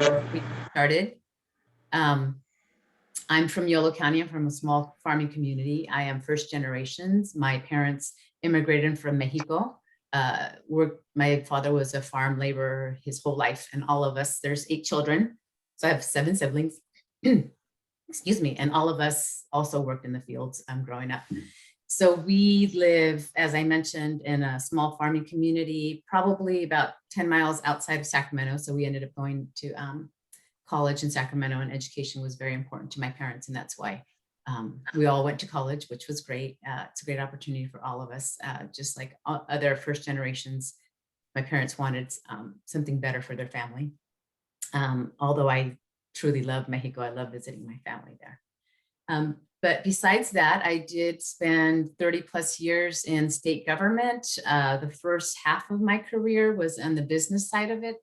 we started. I'm from Yolo County. I'm from a small farming community. I am first generations. My parents immigrated from Mexico. My father was a farm laborer his whole life, and all of us, there's 8 children. So I have 7 siblings, excuse me, and all of us also worked in the fields growing up. So we live, as I mentioned, in a small farming community, probably about 10 miles outside of Sacramento. So we ended up going to college in Sacramento, and education was very important to my parents. And that's why we all went to college, which was great. It's a great opportunity for all of us. Just like other first generations, my parents wanted something better for their family. Although I truly love Mexico, I love visiting my family there. But besides that, I did spend 30 plus years in state government. The first half of my career was on the business side of it.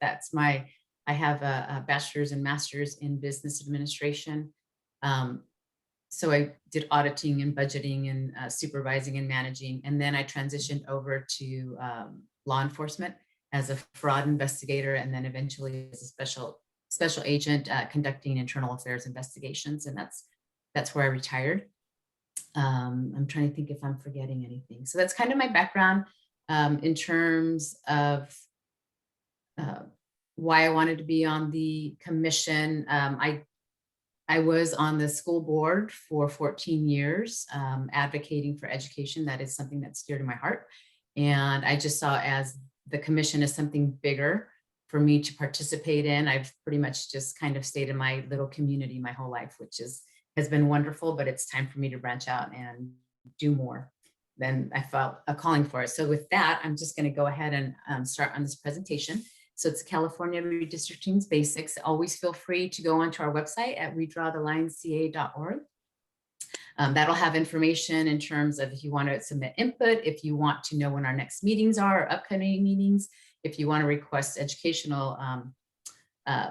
I have a bachelor's and master's in business administration. So I did auditing and budgeting and supervising and managing. And then I transitioned over to law enforcement as a fraud investigator, and then eventually as a special agent conducting internal affairs investigations. And that's where I retired. I'm trying to think if I'm forgetting anything. So that's kind of my background in terms of why I wanted to be on the commission. I was on the school board for 14 years, advocating for education. That is something that's dear to my heart. And I just saw as the commission as something bigger for me to participate in. I've pretty much just kind of stayed in my little community my whole life, which has been wonderful, but it's time for me to branch out and do more. Then I felt a calling for it. So with that, I'm just going to go ahead and start on this presentation. So it's California Redistricting's Basics. Always feel free to go onto our website at redrawthelinesca.org. That'll have information in terms of if you want to submit input, if you want to know when our next meetings are, or upcoming meetings, if you want to request educational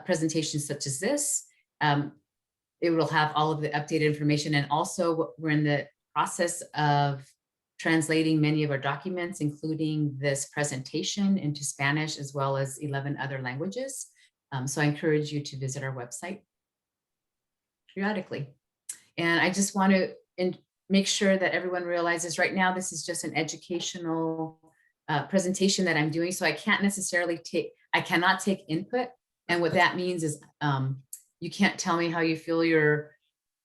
presentations such as this. It will have all of the updated information. And also we're in the process of translating many of our documents, including this presentation, into Spanish, as well as 11 other languages. So I encourage you to visit our website periodically. And I just want to make sure that everyone realizes right now, this is just an educational presentation that I'm doing. So I cannot take input. And what that means is you can't tell me how you feel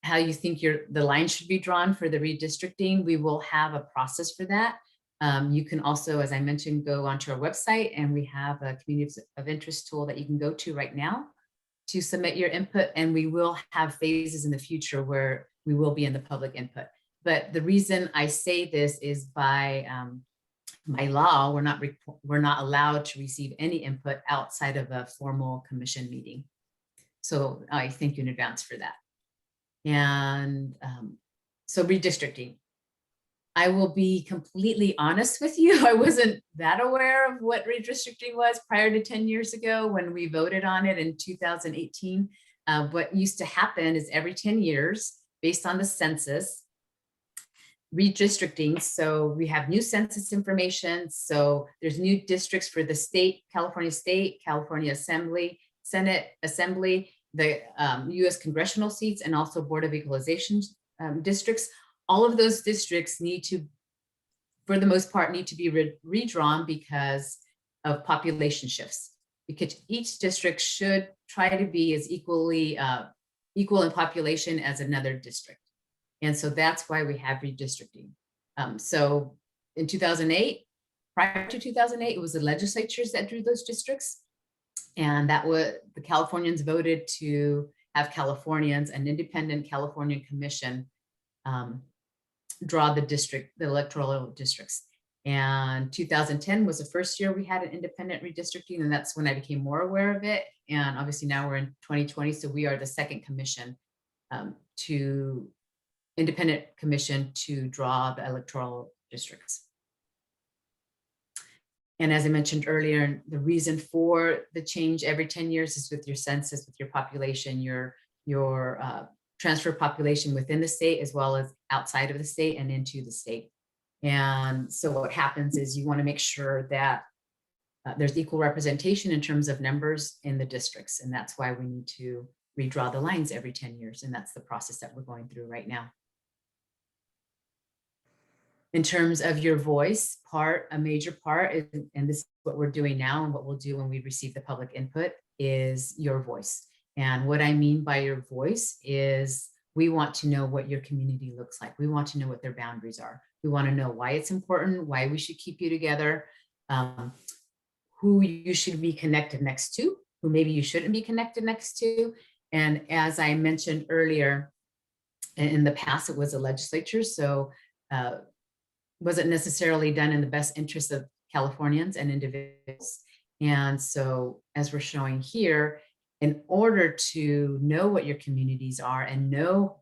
how you think the line should be drawn for the redistricting. We will have a process for that. You can also, as I mentioned, go onto our website, and we have a community of interest tool that you can go to right now to submit your input. And we will have phases in the future where we will be in the public input. But the reason I say this is by law, we're not allowed to receive any input outside of a formal commission meeting. So I thank you in advance for that. And so redistricting. I will be completely honest with you. I wasn't that aware of what redistricting was prior to 10 years ago when we voted on it in 2018. What used to happen is every 10 years, based on the census, redistricting. So we have new census information. So there's new districts for the state, California State, California Assembly, Senate Assembly, the US congressional seats, and also Board of Equalization districts. All of those districts need to, for the most part, need to be redrawn because of population shifts, because each district should try to be as equal in population as another district. And so that's why we have redistricting. So in 2008, prior to 2008, it was the legislatures that drew those districts. And that was, the Californians voted to have Californians, an independent Californian commission, draw the electoral districts. And 2010 was the first year we had an independent redistricting, and that's when I became more aware of it. And obviously now we're in 2020, so we are the second commission independent commission to draw the electoral districts. And as I mentioned earlier, the reason for the change every 10 years is with your census, with your population, your transfer population within the state, as well as outside of the state and into the state. And so what happens is you want to make sure that there's equal representation in terms of numbers in the districts. And that's why we need to redraw the lines every 10 years. And that's the process that we're going through right now. In terms of your voice, a major part is, and this is what we're doing now and what we'll do when we receive the public input, is your voice. And what I mean by your voice is we want to know what your community looks like. We want to know what their boundaries are. We want to know why it's important, why we should keep you together, who you should be connected next to, who maybe you shouldn't be connected next to. And as I mentioned earlier, in the past, it was a legislature. So wasn't necessarily done in the best interest of Californians and individuals. And so as we're showing here, in order to know what your communities are and know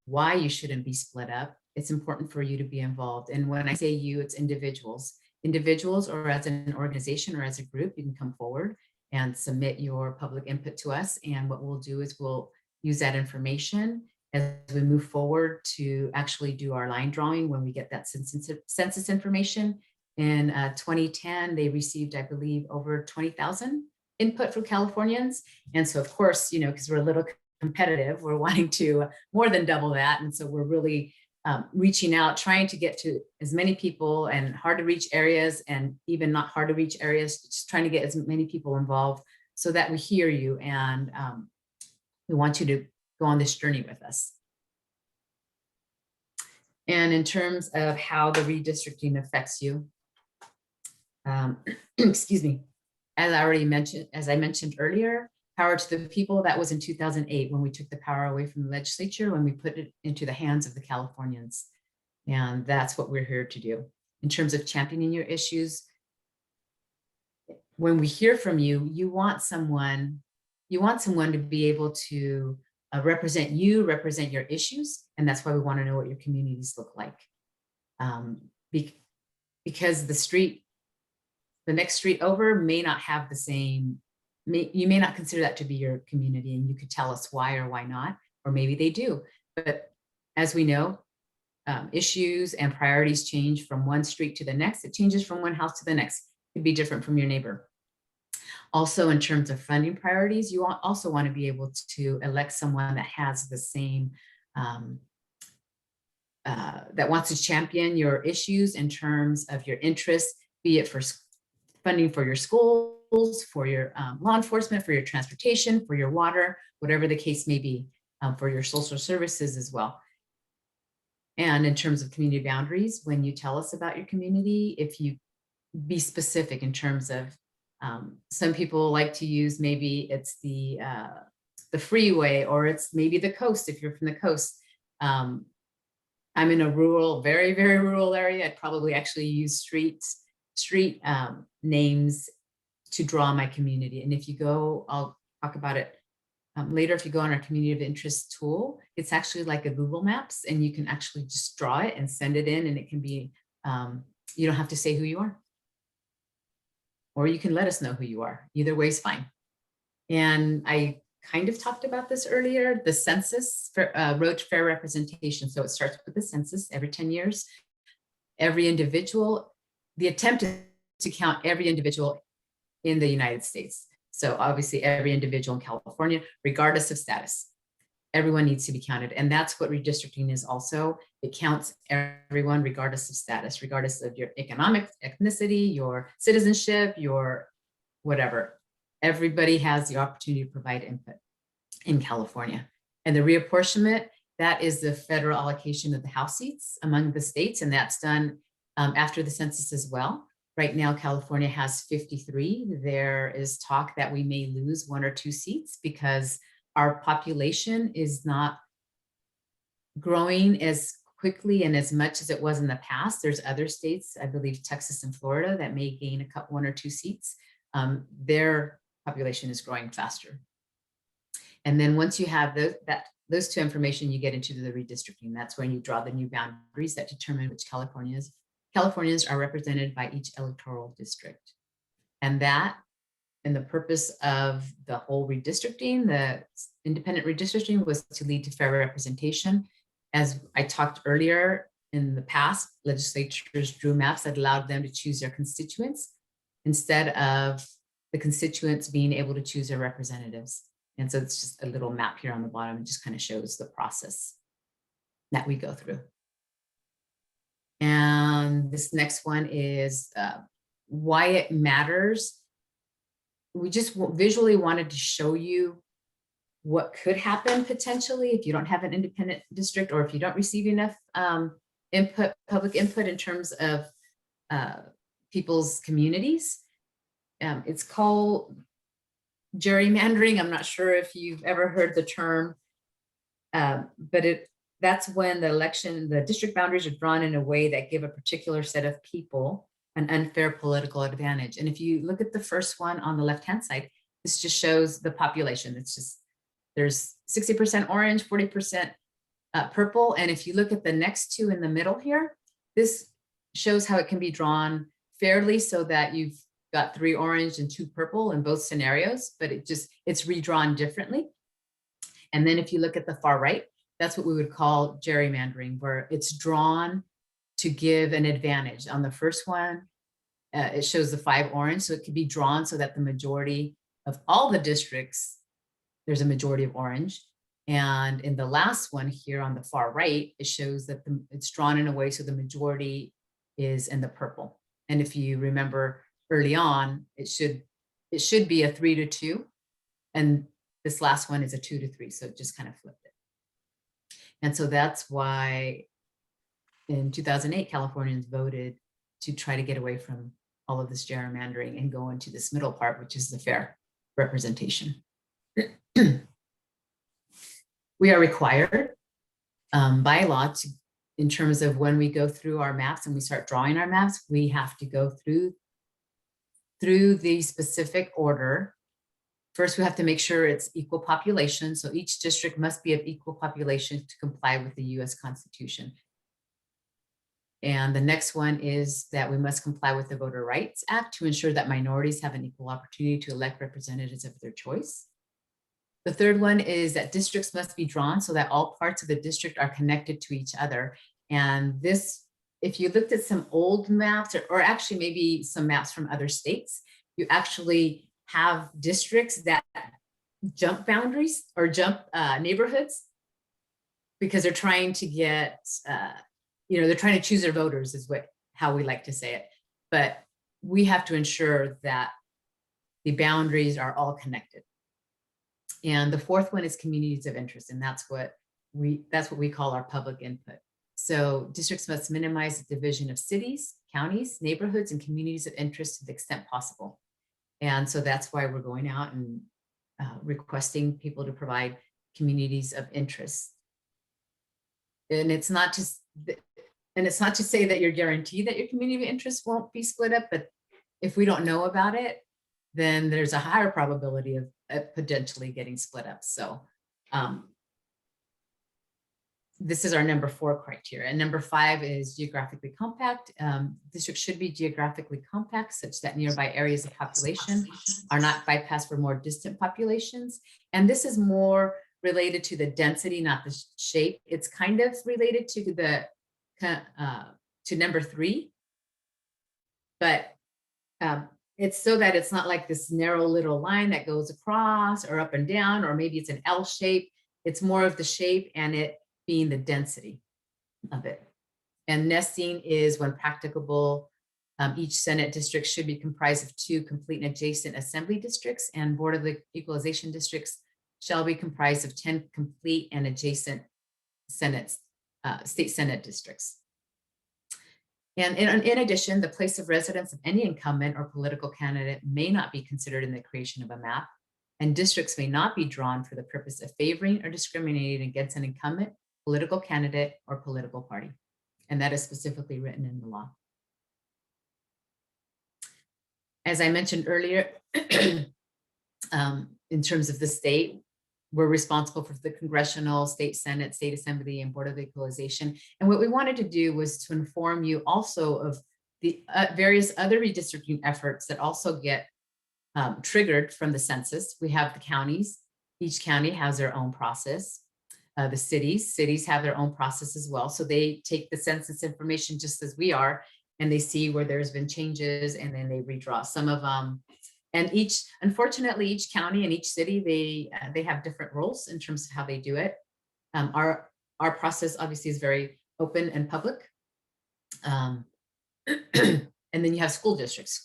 why you shouldn't be split up, it's important for you to be involved. And when I say you, it's individuals. Individuals, or as an organization or as a group, you can come forward and submit your public input to us. And what we'll do is we'll use that information as we move forward to actually do our line drawing when we get that census information. In 2010, they received, I believe, over 20,000 input from Californians. And so, of course, you know, because we're a little competitive, we're wanting to more than double that. And so we're really reaching out, trying to get to as many people and hard to reach areas, and even not hard to reach areas, just trying to get as many people involved so that we hear you. And we want you to go on this journey with us. And in terms of how the redistricting affects you, excuse me, as I mentioned earlier, power to the people, that was in 2008 when we took the power away from the legislature, when we put it into the hands of the Californians. And that's what we're here to do. In terms of championing your issues, when we hear from you, you want someone to be able to represent you, represent your issues. And that's why we want to know what your communities look like. Because the next street over may not have the same, you may not consider that to be your community, and you could tell us why or why not, or maybe they do. But as we know, issues and priorities change from one street to the next. It changes from one house to the next. It could be different from your neighbor. Also, in terms of funding priorities, you also want to be able to elect someone that has the same, that wants to champion your issues in terms of your interests, be it for funding for your schools, for your law enforcement, for your transportation, for your water, whatever the case may be, for your social services as well. And in terms of community boundaries, when you tell us about your community, if you be specific in terms of, some people like to use, maybe it's the freeway, or it's maybe the coast if you're from the coast. I'm in a rural, very, very rural area. I'd probably actually use street names to draw my community. And if you go, I'll talk about it later. If you go on our community of interest tool, it's actually like a Google Maps, and you can actually just draw it and send it in, and it can be, you don't have to say who you are. Or you can let us know who you are. Either way is fine. And I kind of talked about this earlier, the census, road to fair representation. So it starts with the census every 10 years. Every individual, the attempt is to count every individual in the United States. So obviously every individual in California, regardless of status, everyone needs to be counted. And that's what redistricting is also. It counts everyone regardless of status, regardless of your economic ethnicity, your citizenship, your whatever. Everybody has the opportunity to provide input in California. And the reapportionment, that is the federal allocation of the House seats among the states. And that's done after the census as well. Right now, California has 53. There is talk that we may lose 1 or 2 seats because our population is not growing as quickly and as much as it was in the past. There's other states, I believe Texas and Florida, that may gain 1 or 2 seats. Their population is growing faster. And then once you have those 2 information, you get into the redistricting. That's when you draw the new boundaries that determine which Californians are represented by each electoral district. And the purpose of the whole redistricting, the independent redistricting, was to lead to fair representation. As I talked earlier, in the past, legislatures drew maps that allowed them to choose their constituents instead of the constituents being able to choose their representatives. And so it's just a little map here on the bottom. It just kind of shows the process that we go through. And this next one is why it matters. We just visually wanted to show you what could happen potentially if you don't have an independent district, or if you don't receive enough public input in terms of people's communities. It's called gerrymandering. I'm not sure if you've ever heard the term, but that's when the district boundaries are drawn in a way that give a particular set of people an unfair political advantage. And if you look at the first one on the left-hand side, this just shows the population. It's just, there's 60% orange, 40% purple. And if you look at the next two in the middle here, this shows how it can be drawn fairly so that you've got 3 orange and 2 purple in both scenarios, but it's redrawn differently. And then if you look at the far right, that's what we would call gerrymandering, where it's drawn to give an advantage. On the first one, it shows the 5 orange, so it could be drawn so that the majority of all the districts, there's a majority of orange. And in the last one here on the far right, it shows that it's drawn in a way so the majority is in the purple. And if you remember early on, it should be a 3-2, and this last one is a 2-3, so it just kind of flipped it. And so that's why in 2008, Californians voted to try to get away from all of this gerrymandering and go into this middle part, which is the fair representation. We are required by law to, in terms of when we go through our maps and we start drawing our maps, we have to go through the specific order. First, we have to make sure it's equal population. So each district must be of equal population to comply with the US Constitution. And the next one is that we must comply with the Voter Rights Act to ensure that minorities have an equal opportunity to elect representatives of their choice. The third one is that districts must be drawn so that all parts of the district are connected to each other. And this, if you looked at some old maps, or actually maybe some maps from other states, you actually have districts that jump boundaries or jump neighborhoods because they're trying to get, they're trying to choose their voters is how we like to say it. But we have to ensure that the boundaries are all connected. And the fourth one is communities of interest, and that's what we call our public input. So districts must minimize the division of cities, counties, neighborhoods, and communities of interest to the extent possible. And so that's why we're going out and requesting people to provide communities of interest. And it's not to say that you're guaranteed that your community of interest won't be split up, but if we don't know about it, then there's a higher probability of potentially getting split up. So this is our number 4 criteria. And number 5 is geographically compact. Districts should be geographically compact such that nearby areas of population are not bypassed for more distant populations. And this is more related to the density, not the shape. It's kind of related to to number 3, but it's so that it's not like this narrow little line that goes across or up and down, or maybe it's an L shape. It's more of the shape and it being the density of it. And nesting is when practicable. Each Senate district should be comprised of 2 complete and adjacent assembly districts, and Board of Equalization districts shall be comprised of 10 complete and adjacent state Senate districts. And in addition, the place of residence of any incumbent or political candidate may not be considered in the creation of a map, and districts may not be drawn for the purpose of favoring or discriminating against an incumbent, political candidate, or political party. And that is specifically written in the law. As I mentioned earlier, in terms of the state, we're responsible for the congressional, state Senate, state assembly, and Board of Equalization. And what we wanted to do was to inform you also of the various other redistricting efforts that also get triggered from the census. We have the counties. Each county has their own process. The cities have their own process as well. So they take the census information just as we are, and they see where there's been changes, and then they redraw some of them. And unfortunately, each county and each city, they have different rules in terms of how they do it. Our process obviously is very open and public. And then you have school districts.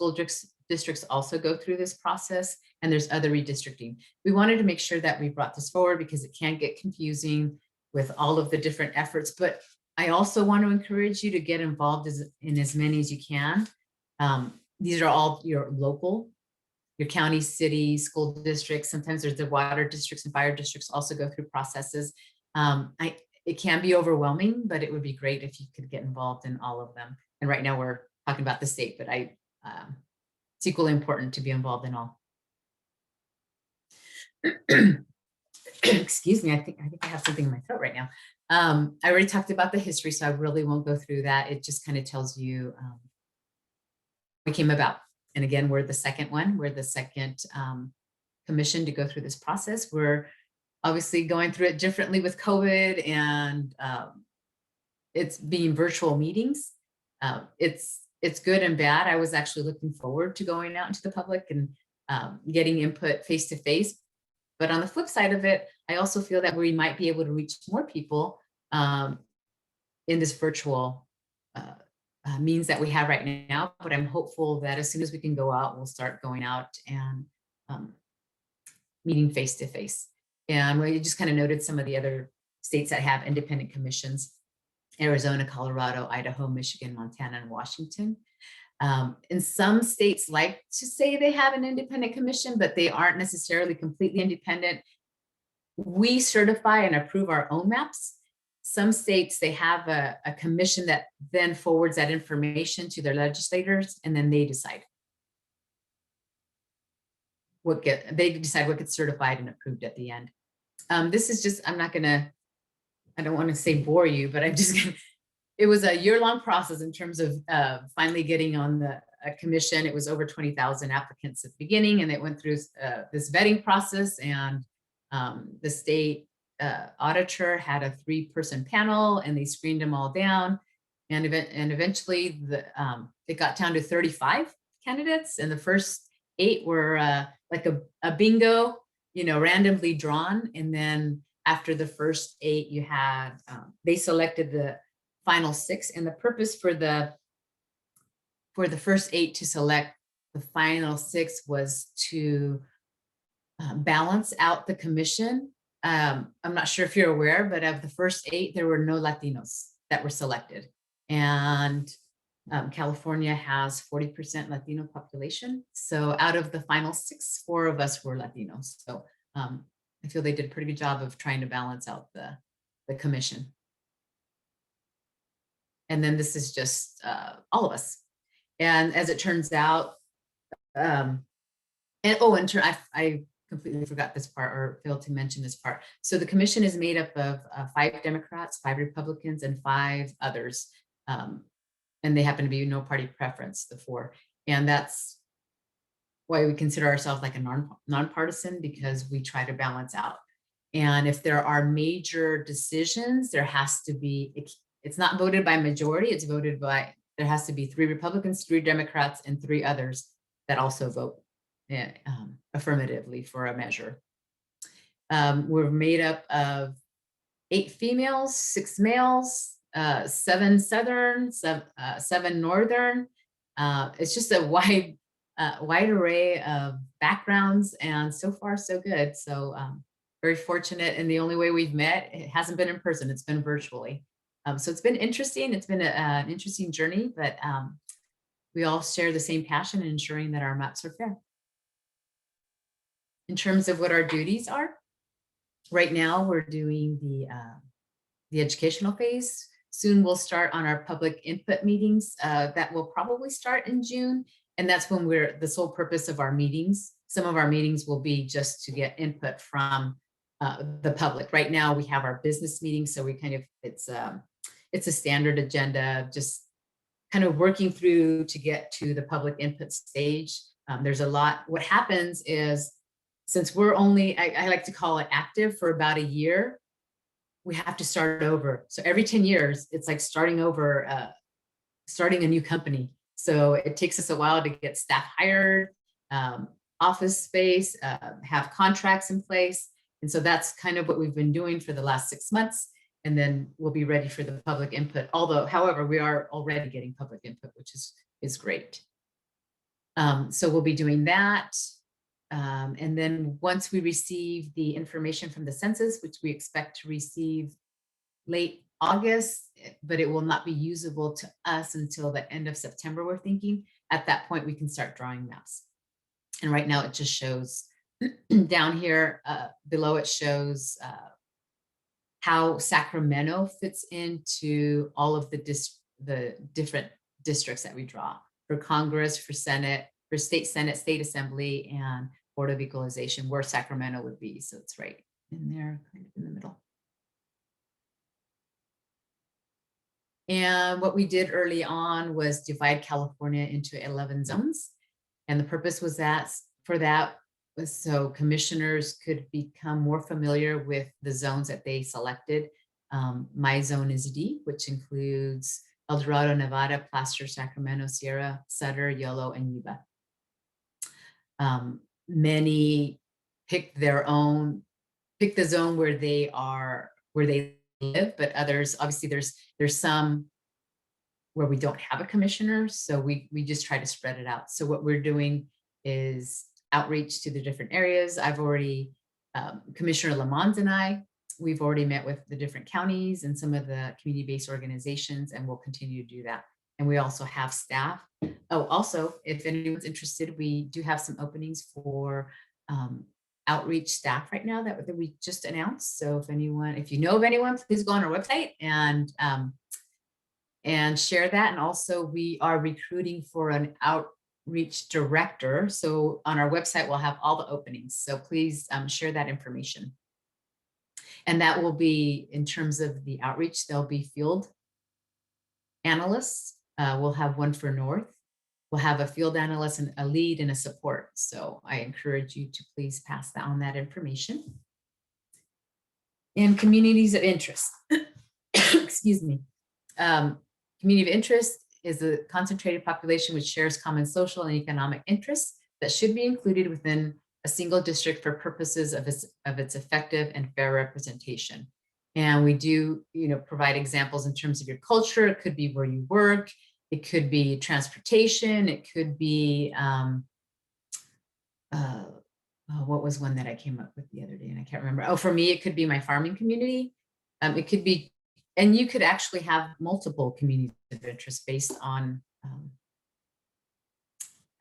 Districts also go through this process, and there's other redistricting. We wanted to make sure that we brought this forward because it can get confusing with all of the different efforts, but I also want to encourage you to get involved in as many as you can. These are all your local, your county, city, school districts. Sometimes there's the water districts and fire districts also go through processes. It can be overwhelming, but it would be great if you could get involved in all of them. And right now we're talking about the state, but it's equally important to be involved in all. Excuse me, I think I have something in my throat right now. I already talked about the history, so I really won't go through that. It just kind of tells you what came about. And again, we're the second one. We're the second commission to go through this process. We're obviously going through it differently with COVID, and it's being virtual meetings. It's good and bad. I was actually looking forward to going out into the public and getting input face to face. But on the flip side of it, I also feel that we might be able to reach more people in this virtual means that we have right now. But I'm hopeful that as soon as we can go out, we'll start going out and meeting face to face. And we just kind of noted some of the other states that have independent commissions: Arizona, Colorado, Idaho, Michigan, Montana, and Washington. And some states like to say they have an independent commission, but they aren't necessarily completely independent. We certify and approve our own maps. Some states, they have a commission that then forwards that information to their legislators, and then they decide what gets certified and approved at the end. This is just, I don't want to say bore you, but it was a year-long process in terms of finally getting on the commission. It was over 20,000 applicants at the beginning, and it went through this vetting process, and the state auditor had a 3-person panel, and they screened them all down, and eventually it got down to 35 candidates, and the first 8 were like a bingo, randomly drawn. And then after the first 8, you had they selected the final 6, and the purpose for the first 8 to select the final 6 was to balance out the commission. I'm not sure if you're aware, but of the first 8, there were no Latinos that were selected, and California has 40% Latino population. So out of the final 6, 4 of us were Latinos. So I feel they did a pretty good job of trying to balance out the commission. And then this is just all of us. And as it turns out, I completely forgot this part, or failed to mention this part. So the commission is made up of 5 Democrats, 5 Republicans, and 5 others. And they happen to be no party preference, the 4. And that's why we consider ourselves like a nonpartisan, because we try to balance out. And if there are major decisions, there has to be, it's not voted by majority, it's voted by, there has to be 3 Republicans, 3 Democrats, and 3 others that also vote affirmatively for a measure. We're made up of 8 females, 6 males, 7 Southern, 7 Northern. It's just a wide array of backgrounds, and so far so good. So very fortunate. And the only way we've met, it hasn't been in person, it's been virtually. So it's been interesting. It's been an interesting journey, but we all share the same passion in ensuring that our maps are fair. In terms of what our duties are, right now we're doing the educational phase. Soon we'll start on our public input meetings. That will probably start in June. And that's when the sole purpose of our meetings. Some of our meetings will be just to get input from the public. Right now we have our business meetings. So we it's a standard agenda, just kind of working through to get to the public input stage. There's a lot. What happens is, since we're only, I like to call it active for about a year, we have to start over. So every 10 years, it's like starting over starting a new company. So it takes us a while to get staff hired, office space, have contracts in place. And so that's kind of what we've been doing for the last 6 months. And then we'll be ready for the public input. Although, however, we are already getting public input, which is great. So we'll be doing that. And then once we receive the information from the census, which we expect to receive late August, but it will not be usable to us until the end of September, we're thinking. At that point, we can start drawing maps. And right now it just shows down here below, it shows how Sacramento fits into all of the different districts that we draw for Congress, for Senate, for state Senate, state assembly, and Board of Equalization, where Sacramento would be. So it's right in there, kind of in the middle. And what we did early on was divide California into 11 zones. And the purpose was for that was so commissioners could become more familiar with the zones that they selected. My zone is D, which includes El Dorado, Nevada, Placer, Sacramento, Sierra, Sutter, Yolo, and Yuba. Many pick the zone where they live, but others, obviously there's some where we don't have a commissioner, so we just try to spread it out. So what we're doing is outreach to the different areas. I've already, Commissioner Lamont and we've already met with the different counties and some of the community-based organizations, and we'll continue to do that. And we also have staff. Oh, also, if anyone's interested, we do have some openings for outreach staff right now that we just announced. So if you know of anyone, please go on our website and share that. And also we are recruiting for an outreach director. So on our website, we'll have all the openings. So please share that information. And that will be, in terms of the outreach, there'll be field analysts. We'll have one for North. We'll have a field analyst and a lead and a support. So I encourage you to please pass on that information. And communities of interest. Excuse me. Community of interest is a concentrated population which shares common social and economic interests that should be included within a single district for purposes of its effective and fair representation. And we do, provide examples in terms of your culture. It could be where you work. It could be transportation. It could be, what was one that I came up with the other day and I can't remember. Oh, for me, it could be my farming community. It could be, and you could actually have multiple communities of interest based on,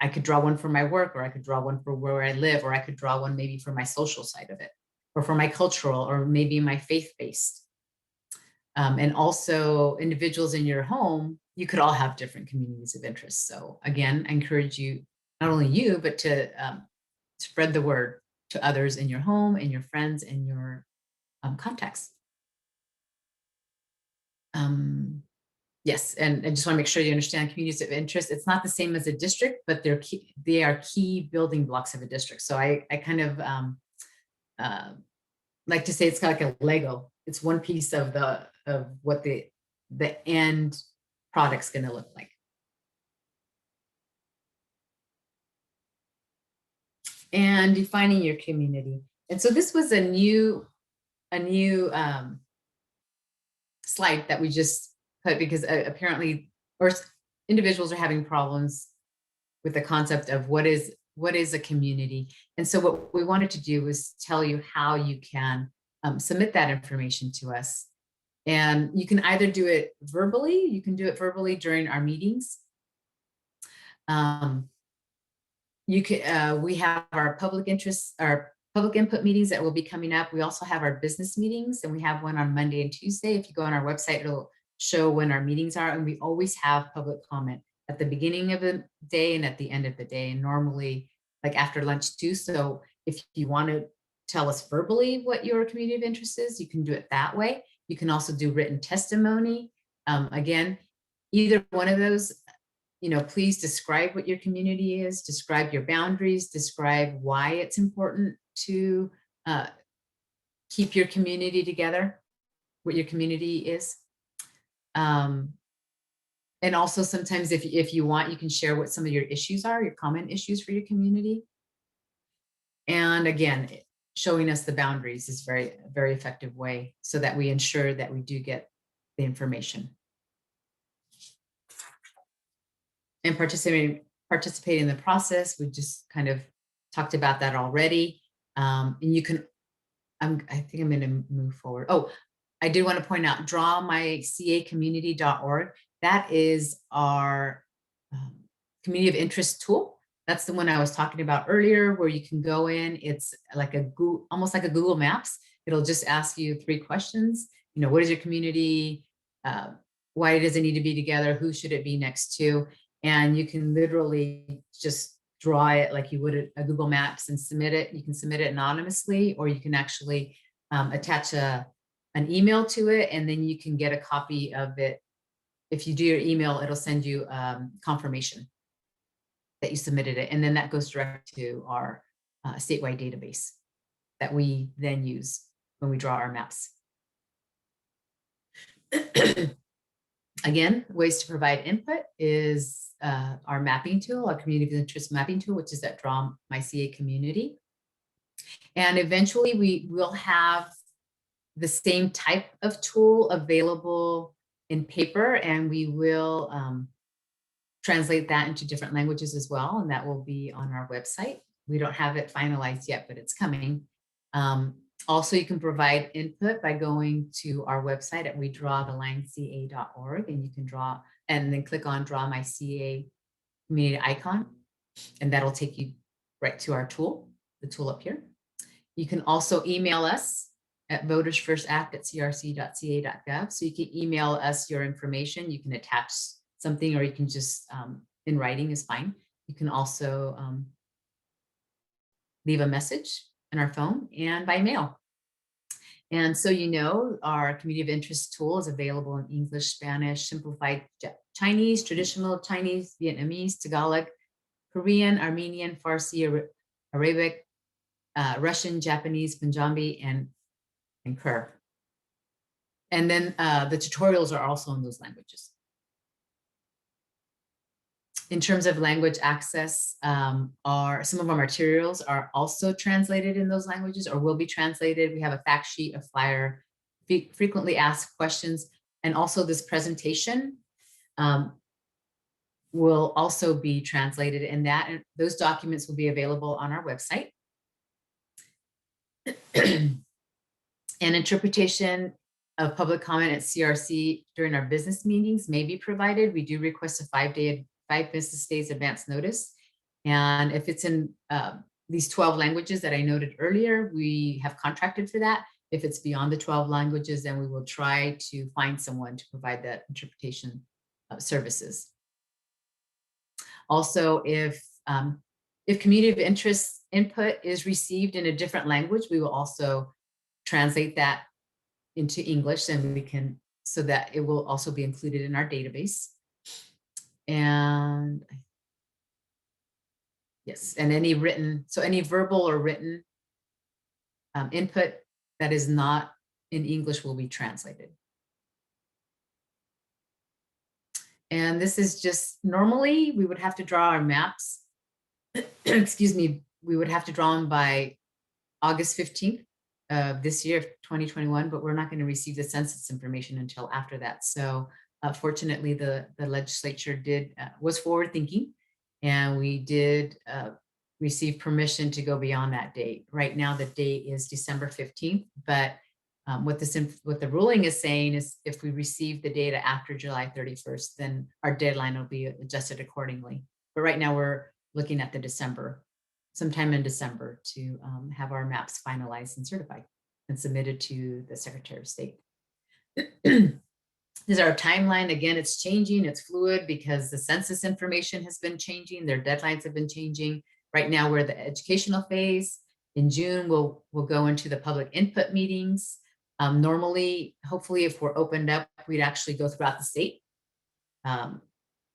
I could draw one for my work, or I could draw one for where I live, or I could draw one maybe for my social side of it, or for my cultural, or maybe my faith-based. And also individuals in your home, you could all have different communities of interest. So again, I encourage you, not only you, but to spread the word to others in your home, and your friends, and your contacts. Yes, and I just want to make sure you understand communities of interest. It's not the same as a district, but they are key building blocks of a district. So I kind of like to say it's kind of like a Lego. It's one piece of what the end product's going to look like. And defining your community. And so this was a new slide that we just put, because apparently, or individuals are having problems with the concept of what is a community. And so what we wanted to do was tell you how you can submit that information to us. And you can either do it verbally, during our meetings. We have our public input meetings that will be coming up. We also have our business meetings, and we have one on Monday and Tuesday. If you go on our website, it'll show when our meetings are, and we always have public comment at the beginning of the day and at the end of the day, and normally like after lunch too. So if you want to tell us verbally what your community of interest is, you can do it that way. You can also do written testimony. Again, either one of those, please describe what your community is, describe your boundaries, describe why it's important to keep your community together, what your community is. And also sometimes if you want, you can share what some of your issues are, your common issues for your community. And again, showing us the boundaries is very effective way so that we ensure that we do get the information. And participate in the process. We just kind of talked about that already. And you can, I think I'm going to move forward. Oh, I did want to point out drawmycacommunity.org. That is our community of interest tool. That's the one I was talking about earlier, where you can go in. It's like a Google, almost like a Google Maps. It'll just ask you 3 questions. You know, what is your community? Why does it need to be together? Who should it be next to? And you can literally just draw it like you would a Google Maps and submit it. You can submit it anonymously, or you can actually attach an email to it, and then you can get a copy of it. If you do your email, it'll send you confirmation that you submitted it. And then that goes direct to our statewide database that we then use when we draw our maps. Again, ways to provide input is our mapping tool, our community of interest mapping tool, which is at Draw My CA Community. And eventually we will have the same type of tool available in paper, and we will translate that into different languages as well, and that will be on our website. We don't have it finalized yet, but it's coming. Also, you can provide input by going to our website at wedrawthelineca.org, and you can draw and then click on Draw My CA Community icon, and that'll take you right to our tool, the tool up here. You can also email us at votersfirstact@crc.ca.gov. So you can email us your information. You can attach something, or you can just, in writing is fine. You can also leave a message in our phone and by mail. And so, you know, our community of interest tool is available in English, Spanish, simplified Chinese, traditional Chinese, Vietnamese, Tagalog, Korean, Armenian, Farsi, Arabic, Russian, Japanese, Punjabi, and Khmer. And then the tutorials are also in those languages. In terms of language access, some of our materials are also translated in those languages, or will be translated. We have a fact sheet, a flyer, frequently asked questions, and also this presentation will also be translated, and those documents will be available on our website. And interpretation of public comment at CRC during our business meetings may be provided. We do request a 5 business days advance notice. And if it's in these 12 languages that I noted earlier, we have contracted for that. If it's beyond the 12 languages, then we will try to find someone to provide that interpretation services. Also, if community of interest input is received in a different language, we will also translate that into English, and we can, so that it will also be included in our database. And yes, and any written, so any verbal or written input that is not in English will be translated. And this is just, normally we would have to draw our maps, excuse me, we would have to draw them by August 15th of this year, 2021, but we're not going to receive the census information until after that. So fortunately, the legislature was forward thinking, and we did receive permission to go beyond that date. Right now, the date is December 15th, but what the ruling is saying is if we receive the data after July 31st, then our deadline will be adjusted accordingly. But right now, we're looking at sometime in December to have our maps finalized and certified and submitted to the Secretary of State. This is our timeline. Again, it's changing, it's fluid because the census information has been changing, their deadlines have been changing. Right now, we're at the educational phase. In June, we'll go into the public input meetings. Normally, hopefully, if we're opened up, we'd actually go throughout the state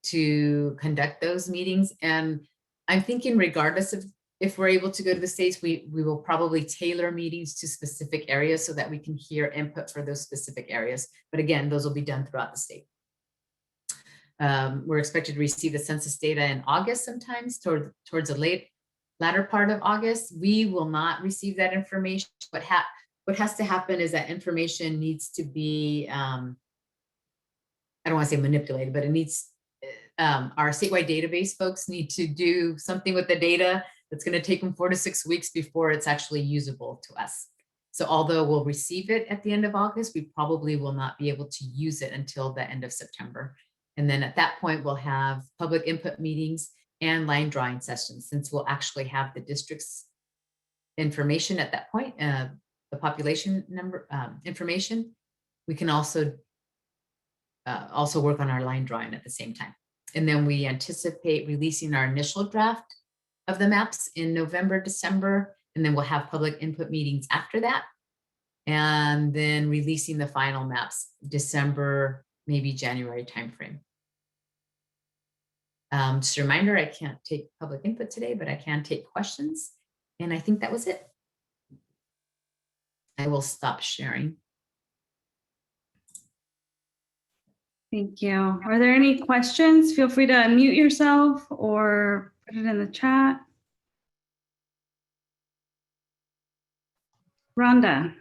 to conduct those meetings. And I'm thinking regardless of if we're able to go to the states, we will probably tailor meetings to specific areas so that we can hear input for those specific areas. But again, those will be done throughout the state. We're expected to receive the census data in August sometimes, towards the latter part of August. We will not receive that information. What has to happen is that information needs to be, I don't want to say manipulated, but it needs, our statewide database folks need to do something with the data that's going to take them 4 to 6 weeks before it's actually usable to us. So although we'll receive it at the end of August, we probably will not be able to use it until the end of September. And then at that point, we'll have public input meetings and line drawing sessions, since we'll actually have the district's information at that point, the population number information. We can also work on our line drawing at the same time. And then we anticipate releasing our initial draft of the maps in November, December, and then we'll have public input meetings after that. And then releasing the final maps, December, maybe January timeframe. Just a reminder, I can't take public input today, but I can take questions. And I think that was it. I will stop sharing. Thank you. Are there any questions? Feel free to unmute yourself or put it in the chat. Rhonda.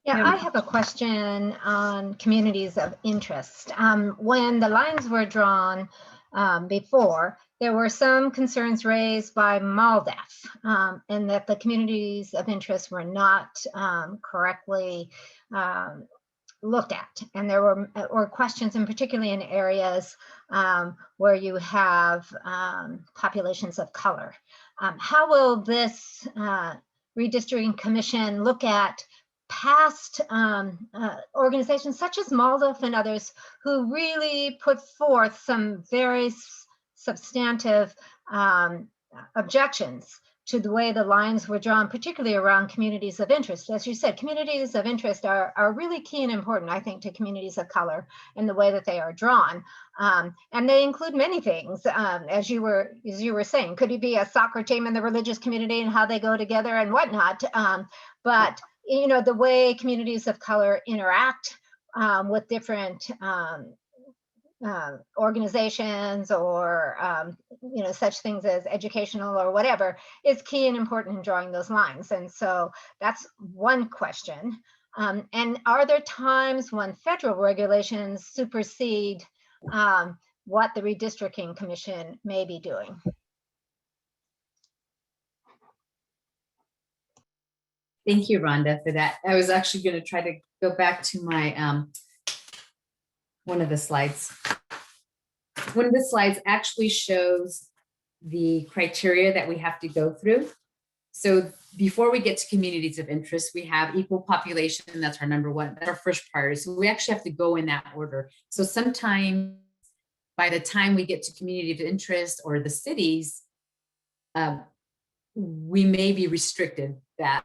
Yeah, I have a question on communities of interest. When the lines were drawn before, there were some concerns raised by MALDEF, and that the communities of interest were not correctly looked at. And there were questions, and particularly in areas where you have populations of color. How will this Redistricting Commission look at past organizations such as MALDEF and others who really put forth some very substantive objections to the way the lines were drawn, particularly around communities of interest? As you said, communities of interest are really key and important, I think, to communities of color in the way that they are drawn. And they include many things, as you were saying. Could it be a soccer team in the religious community and how they go together and whatnot? But you know, the way communities of color interact with different organizations or you know, such things as educational or whatever is key and important in drawing those lines. And so that's one question. And are there times when federal regulations supersede what the Redistricting Commission may be doing? Thank you, Rhonda, for that. I was actually going to try to go back to my one of the slides. One of the slides actually shows the criteria that we have to go through. So before we get to communities of interest, we have equal population. That's our number one, that's our first priority. So we actually have to go in that order. So sometime by the time we get to community of interest or the cities, we may be restricted that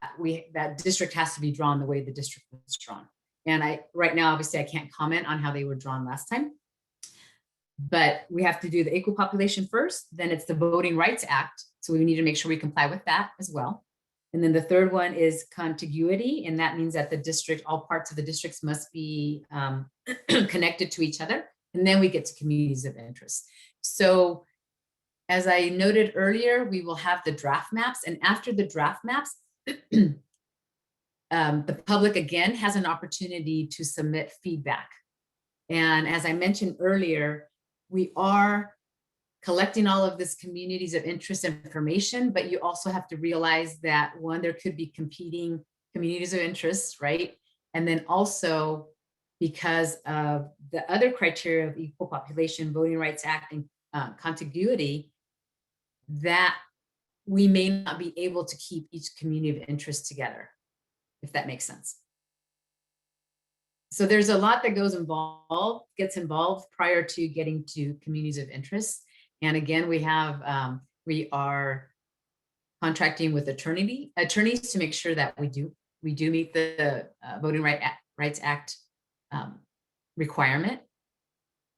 that district has to be drawn the way the district was drawn. And right now, obviously, I can't comment on how they were drawn last time. But we have to do the equal population first, then it's the Voting Rights Act. So we need to make sure we comply with that as well. And then the third one is contiguity. And that means that the district, all parts of the districts must be connected to each other. And then we get to communities of interest. So as I noted earlier, we will have the draft maps. And after the draft maps, the public again has an opportunity to submit feedback. And as I mentioned earlier, we are collecting all of this communities of interest information, but you also have to realize that one, there could be competing communities of interest, right? And then also because of the other criteria of equal population, Voting Rights Act, and contiguity, that we may not be able to keep each community of interest together, if that makes sense. So there's a lot that gets involved prior to getting to communities of interest. And again, we are contracting with attorneys to make sure that we do meet the Voting Rights Act requirement,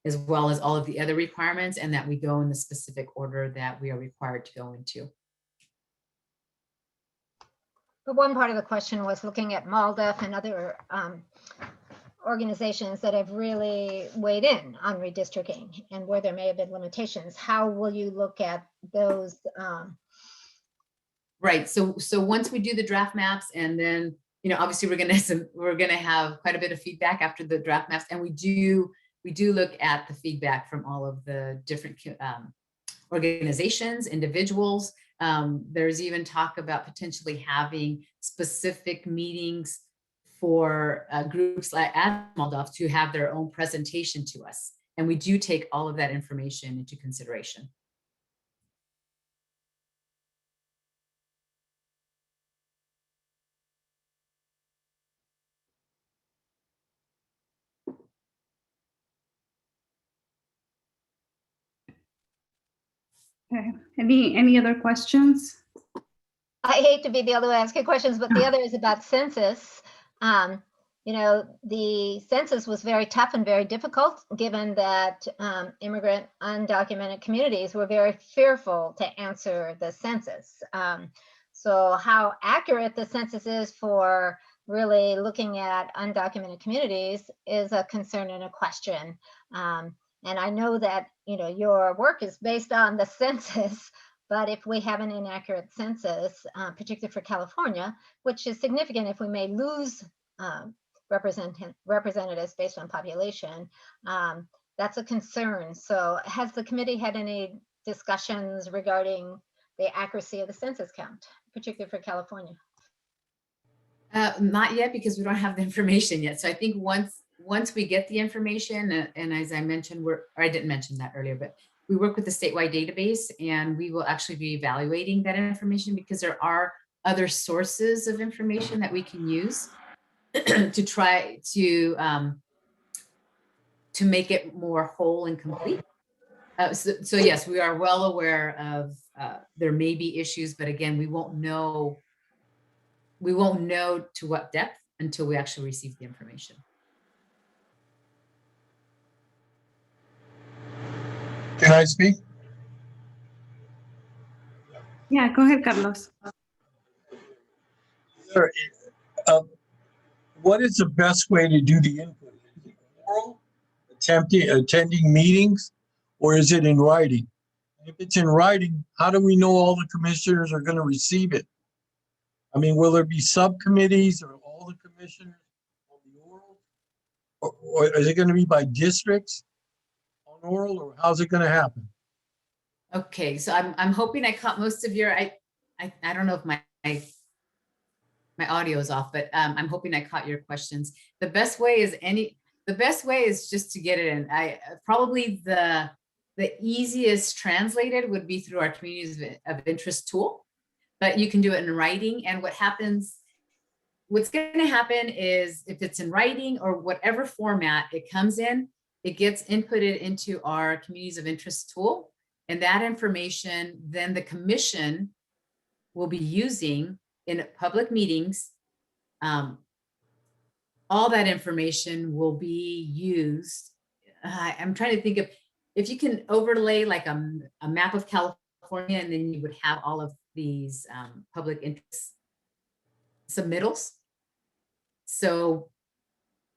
as well as all of the other requirements, and that we go in the specific order that we are required to go into. But one part of the question was looking at MALDEF and other organizations that have really weighed in on redistricting and where there may have been limitations. How will you look at those? Right. So once we do the draft maps, and then, obviously we're gonna have quite a bit of feedback after the draft maps, and we do look at the feedback from all of the different organizations, individuals. There's even talk about potentially having specific meetings for groups like Moldov to have their own presentation to us. And we do take all of that information into consideration. Okay. Any other questions? I hate to be the other one asking questions, but the other is about census. The census was very tough and very difficult, given that immigrant undocumented communities were very fearful to answer the census. So how accurate the census is for really looking at undocumented communities is a concern and a question. And I know that, your work is based on the census, but if we have an inaccurate census, particularly for California, which is significant if we may lose representatives based on population, that's a concern. So has the committee had any discussions regarding the accuracy of the census count, particularly for California? Not yet, because we don't have the information yet. So I think once we get the information, and as I mentioned, I didn't mention that earlier, but we work with the statewide database, and we will actually be evaluating that information, because there are other sources of information that we can use to try to make it more whole and complete. So yes, we are well aware of there may be issues, but again, we won't know to what depth until we actually receive the information. Can I speak? Yeah, go ahead, Carlos. Sure. What is the best way to do the input? Is it oral, attending meetings, or is it in writing? If it's in writing, how do we know all the commissioners are going to receive it? I mean, will there be subcommittees or all the commissioners on the oral? Or is it going to be by districts on oral, or how's it going to happen? Okay, so I'm hoping I caught most of your, I don't know if my audio is off, but I'm hoping I caught your questions. The best way is just to get it in. Probably the easiest translated would be through our communities of interest tool, but you can do it in writing. And what's going to happen is, if it's in writing or whatever format it comes in, it gets inputted into our communities of interest tool. And that information, then the commission will be using in public meetings. All that information will be used. I'm trying to think of, if you can overlay like a map of California, and then you would have all of these public interest submittals. So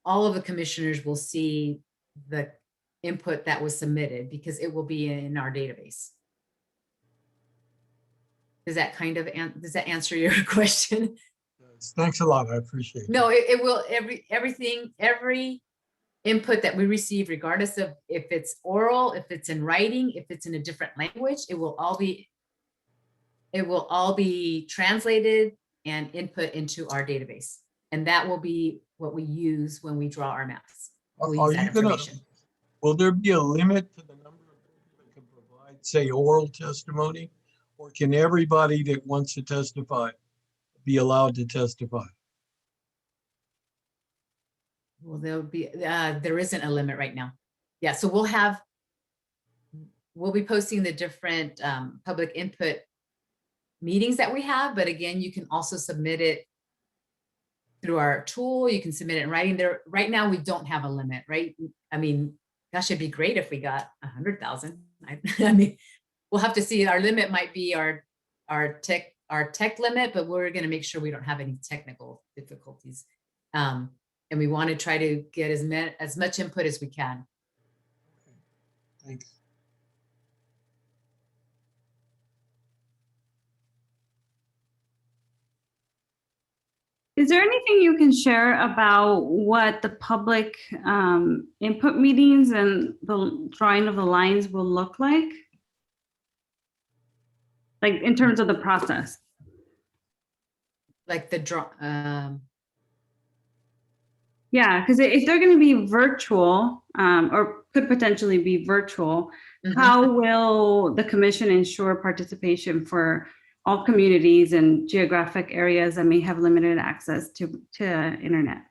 all of the commissioners will see the input that was submitted, because it will be in our database. Does that answer your question? Thanks a lot. I appreciate it. No, it will. Every input that we receive, regardless of if it's oral, if it's in writing, if it's in a different language, it will all be translated and input into our database. And that will be what we use when we draw our maps. Will there be a limit to the number of people that can provide, say, oral testimony? Or can everybody that wants to testify be allowed to testify? Well, there isn't a limit right now. Yeah, so we'll be posting the different public input meetings that we have, but again, you can also submit it through our tool. You can submit it in writing. Right now, we don't have a limit, right? I mean, gosh, it'd be great if we got 100,000. I mean, we'll have to see. Our limit might be our tech limit, but we're going to make sure we don't have any technical difficulties. And And we want to try to get as much input as we can. Thanks. Is there anything you can share about what the public input meetings and the drawing of the lines will look like? Like in terms of the process? Like the draw, Yeah, because if they're going to be virtual or could potentially be virtual, how will the commission ensure participation for all communities and geographic areas that may have limited access to internet?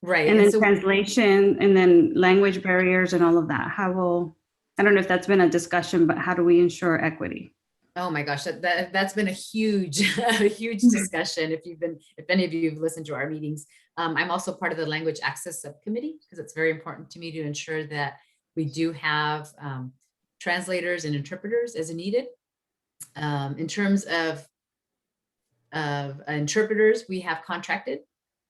right. And then so translation and then language barriers and all of that. How will, I don't know if that's been a discussion, but how do we ensure equity? oh my gosh, that's been a huge, a huge discussion. If any of you have listened to our meetings, I'm also part of the language access subcommittee because it's very important to me to ensure that we do have translators and interpreters as needed. In terms of interpreters, we have contracted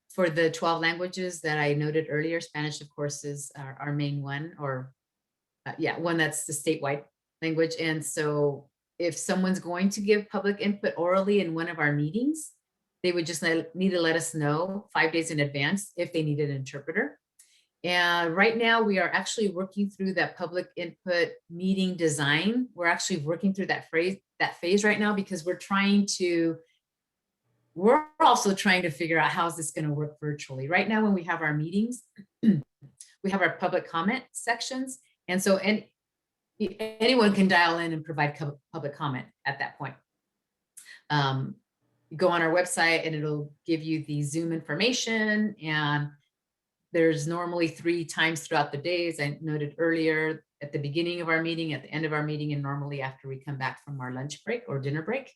for the 12 languages that I noted earlier. Spanish, of course, is our main one, or one that's the statewide language. And so if someone's going to give public input orally in one of our meetings, they would just need to let us know 5 days in advance if they need an interpreter. And right now we are actually working through that public input meeting design. We're actually working through that phase right now because we're also trying to figure out how is this going to work virtually. Right now, when we have our meetings, we have our public comment sections. And so anyone can dial in and provide public comment at that point. You go on our website and it'll give you the Zoom information, and there's normally 3 times throughout the day, as I noted earlier, at the beginning of our meeting, at the end of our meeting, and normally after we come back from our lunch break or dinner break.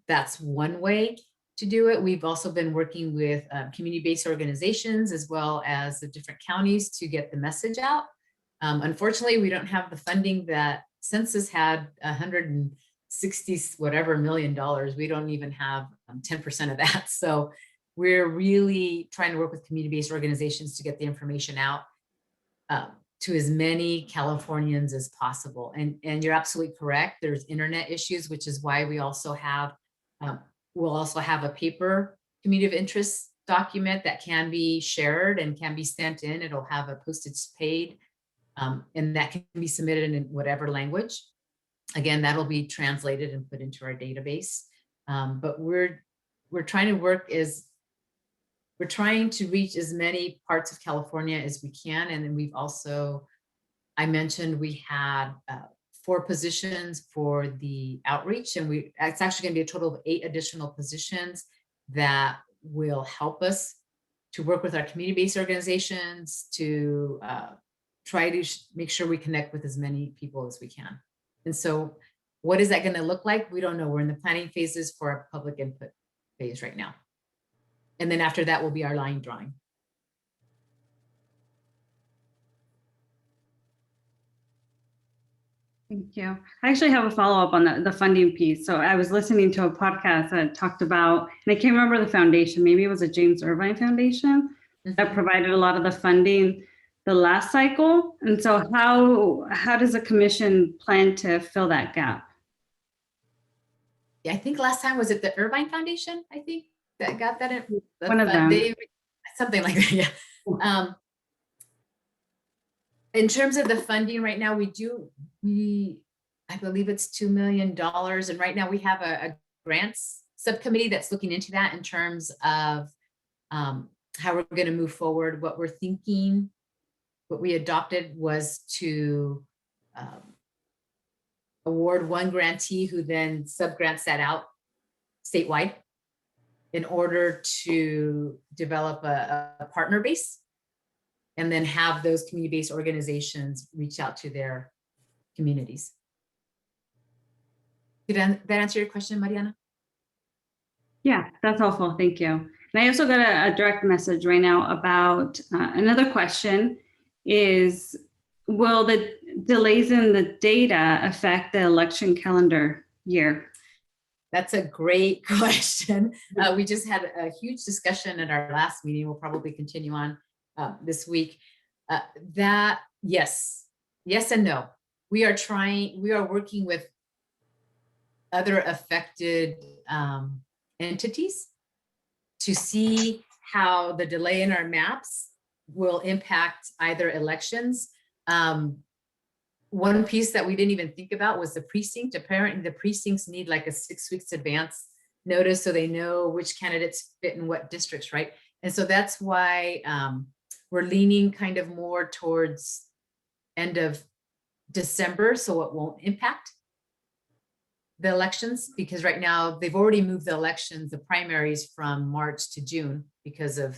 That's one way to do it. We've also been working with community-based organizations as well as the different counties to get the message out. Unfortunately, we don't have the funding that Census had, 160 whatever $million. We don't even have 10% of that. So we're really trying to work with community-based organizations to get the information out to as many Californians as possible. And you're absolutely correct. There's internet issues, which is why we also have, we'll also have a paper community of interest document that can be shared and can be sent in. It'll have a postage paid, and that can be submitted in whatever language. Again, that'll be translated and put into our database. But we're trying to reach as many parts of California as we can. And then we've also, I mentioned we had 4 positions for the outreach, and it's actually going to be a total of 8 additional positions that will help us to work with our community-based organizations to try to make sure we connect with as many people as we can. And so what is that going to look like? We don't know. We're in the planning phases for our public input phase right now. And then after that will be our line drawing. Thank you. I actually have a follow-up on the funding piece. So I was listening to a podcast that talked about, and I can't remember the foundation, maybe it was a James Irvine Foundation that provided a lot of the funding the last cycle. And so how does the commission plan to fill that gap? Yeah, I think last time was it the Irvine Foundation, I think, that got that in. One of them. Something like that, yeah. In terms of the funding right now, I believe it's $2 million. And right now we have a grants subcommittee that's looking into that in terms of how we're going to move forward. What we're thinking, what we adopted was to award one grantee who then subgrants that out statewide in order to develop a partner base, and then have those community-based organizations reach out to their communities. Did that answer your question, Mariana? Yeah, that's helpful. Thank you. And I also got a direct message right now about another question is, will the delays in the data affect the election calendar year? That's a great question. We just had a huge discussion at our last meeting. We'll probably continue on this week. That, yes and no. We are working with other affected entities to see how the delay in our maps will impact either elections. One piece that we didn't even think about was the precinct. Apparently the precincts need like a 6 weeks advance notice so they know which candidates fit in what districts, right? And so that's why we're leaning kind of more towards end of December, so it won't impact the elections, because right now they've already moved the elections, the primaries, from March to June because of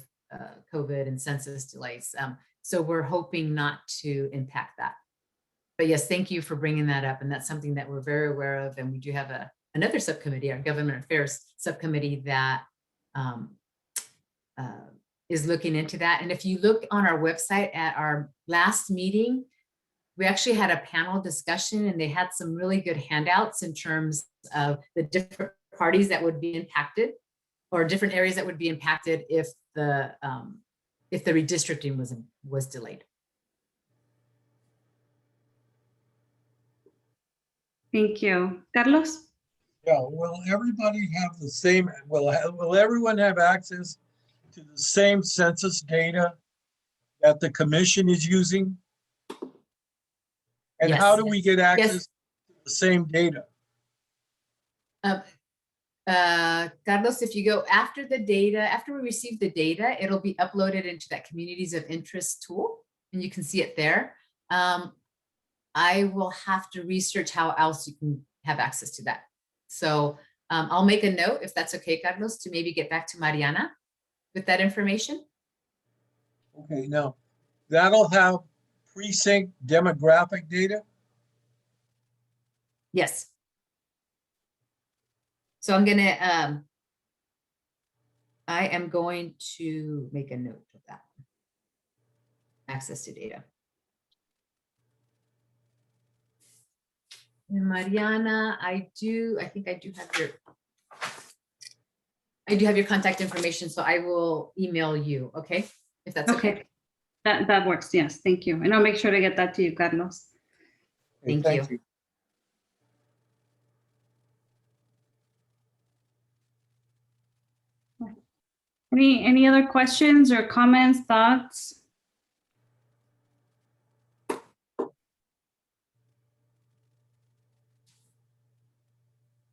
COVID and census delays. So we're hoping not to impact that. But yes, thank you for bringing that up. And that's something that we're very aware of. And we do have another subcommittee, our government affairs subcommittee, that is looking into that. And if you look on our website at our last meeting, we actually had a panel discussion and they had some really good handouts in terms of the different parties that would be impacted, or different areas that would be impacted if the redistricting was delayed. Thank you. Carlos? Yeah, will everybody have the same, will everyone have access to the same census data that the commission is using? And how Yes. do we get access to the same data? Carlos, if you go after we receive the data, it'll be uploaded into that communities of interest tool, and you can see it there. I will have to research how else you can have access to that. So I'll make a note, if that's okay, Carlos, to maybe get back to Mariana with that information. Okay, now that'll have precinct demographic data. Yes. So I am going to make a note of that. Access to data. And Mariana, I think I do have your contact information, so I will email you, okay? If that's okay. That works, yes, thank you. And I'll make sure to get that to you, Carlos. Okay, Thank you. Any other questions or comments, thoughts?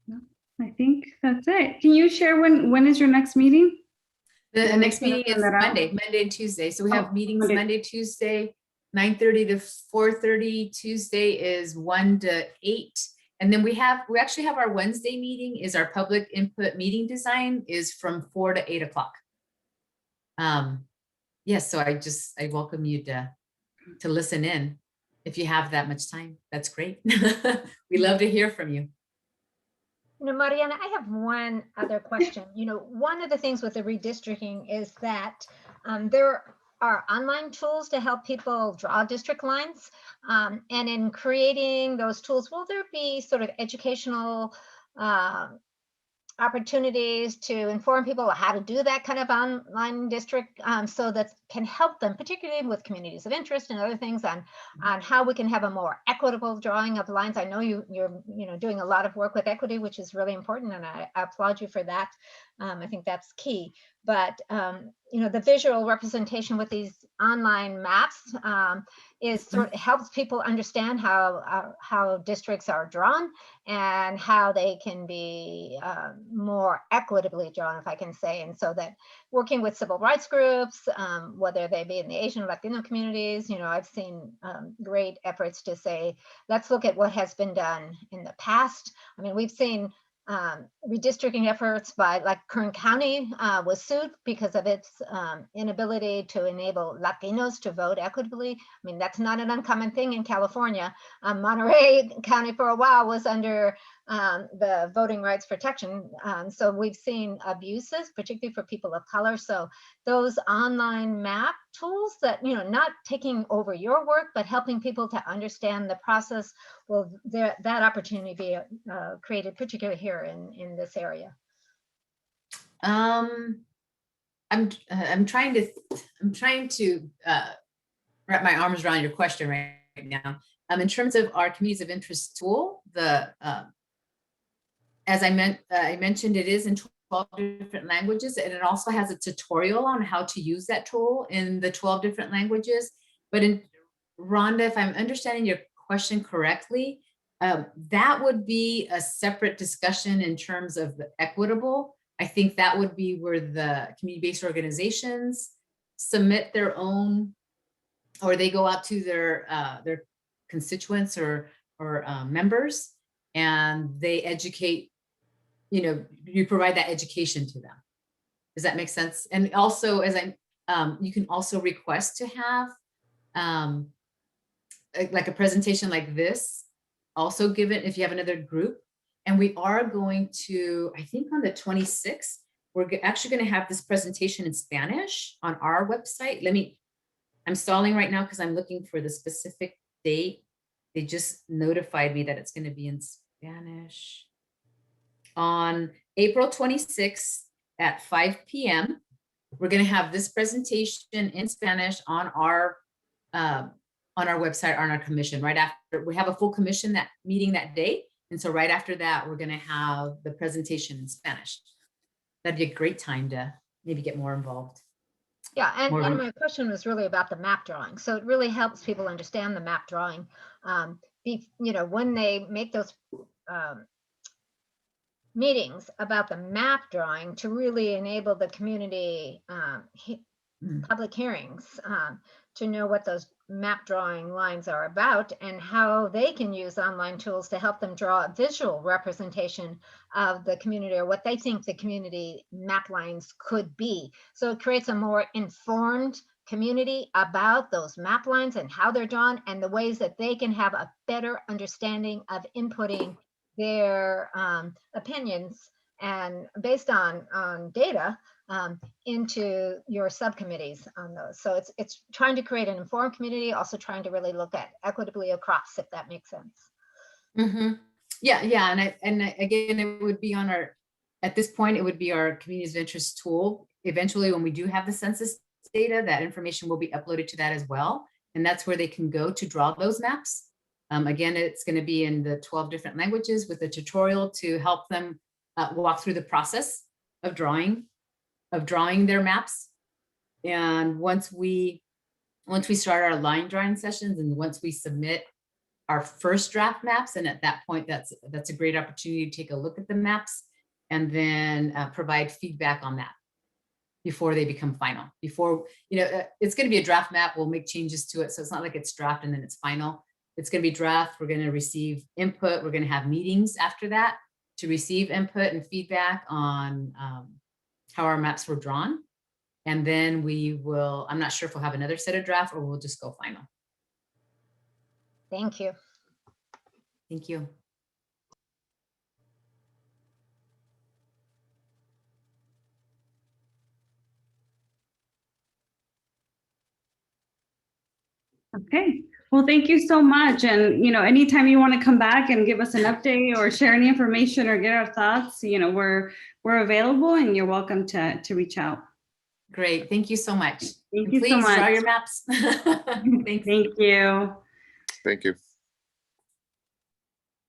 No, I think that's it. Can you share when is your next meeting? The next meeting is Monday and Tuesday. So we have meetings Monday, Tuesday, 9:30 to 4:30. Tuesday is 1 to 8. And then we actually have our Wednesday meeting, is our public input meeting design, is from 4 to 8 o'clock. Yes, so I welcome you to listen in if you have that much time. That's great. We love to hear from you. You know, Mariana, I have one other question. You know, one of the things with the redistricting is that there are online tools to help people draw district lines. And in creating those tools, will there be sort of educational opportunities to inform people how to do that kind of online district, so that can help them, particularly with communities of interest and other things, on how we can have a more equitable drawing of lines? I know you're doing a lot of work with equity, which is really important, and I applaud you for that. I think that's key. But the visual representation with these online maps is sort of helps people understand how districts are drawn and how they can be more equitably drawn, if I can say. And so that working with civil rights groups, whether they be in the Asian or Latino communities, I've seen great efforts to say, let's look at what has been done in the past. I mean, we've seen redistricting efforts by, like, Kern County was sued because of its inability to enable Latinos to vote equitably. I mean, that's not an uncommon thing in California. Monterey County for a while was under the voting rights protection. So we've seen abuses, particularly for people of color. So those online map tools that, not taking over your work, but helping people to understand the process, will that opportunity be created, particularly here in this area? I'm trying to wrap my arms around your question right now. In terms of our communities of interest tool, as I mentioned, it is in 12 different languages, and it also has a tutorial on how to use that tool in the 12 different languages. But Rhonda, if I'm understanding your question correctly, that would be a separate discussion in terms of the equitable. I think that would be where the community-based organizations submit their own, or they go out to their constituents or members, and they educate. You provide that education to them. Does that make sense? And also, you can also request to have like a presentation like this also given if you have another group. And we are going to, I think on the 26th, we're actually going to have this presentation in Spanish on our website. I'm stalling right now because I'm looking for the specific date. They just notified me that it's going to be in Spanish on April 26th at 5 p.m. We're going to have this presentation in Spanish on our website, on our commission. Right after we have a full commission meeting that day. And so right after that, we're going to have the presentation in Spanish. That'd be a great time to maybe get more involved. Yeah, and my question was really about the map drawing. So it really helps people understand the map drawing. When they make those meetings about the map drawing, to really enable the community public hearings to know what those map drawing lines are about and how they can use online tools to help them draw a visual representation of the community or what they think the community map lines could be. So it creates a more informed community about those map lines and how they're drawn and the ways that they can have a better understanding of inputting their opinions and based on data into your subcommittees on those. So it's trying to create an informed community, also trying to really look at equitably across, if that makes sense. Mm-hmm. Yeah. And again, it would be on at this point, it would be our communities of interest tool. Eventually, when we do have the census data, that information will be uploaded to that as well. And that's where they can go to draw those maps. Again, it's going to be in the 12 different languages with a tutorial to help them walk through the process of drawing their maps. And once we start our line drawing sessions and once we submit our first draft maps, and at that point, that's a great opportunity to take a look at the maps and then provide feedback on that before they become final. Before, it's going to be a draft map, we'll make changes to it. So it's not like it's draft and then it's final. It's going to be draft. We're going to receive input. We're going to have meetings after that to receive input and feedback on how our maps were drawn. And then I'm not sure if we'll have another set of draft or we'll just go final. Thank you. Thank you. Okay. Well, thank you so much. And, anytime you want to come back and give us an update or share any information or get our thoughts, we're available and you're welcome to reach out. Great. Thank you so much. Thank you so much. Please draw your maps. Thanks. Thank you. Thank you.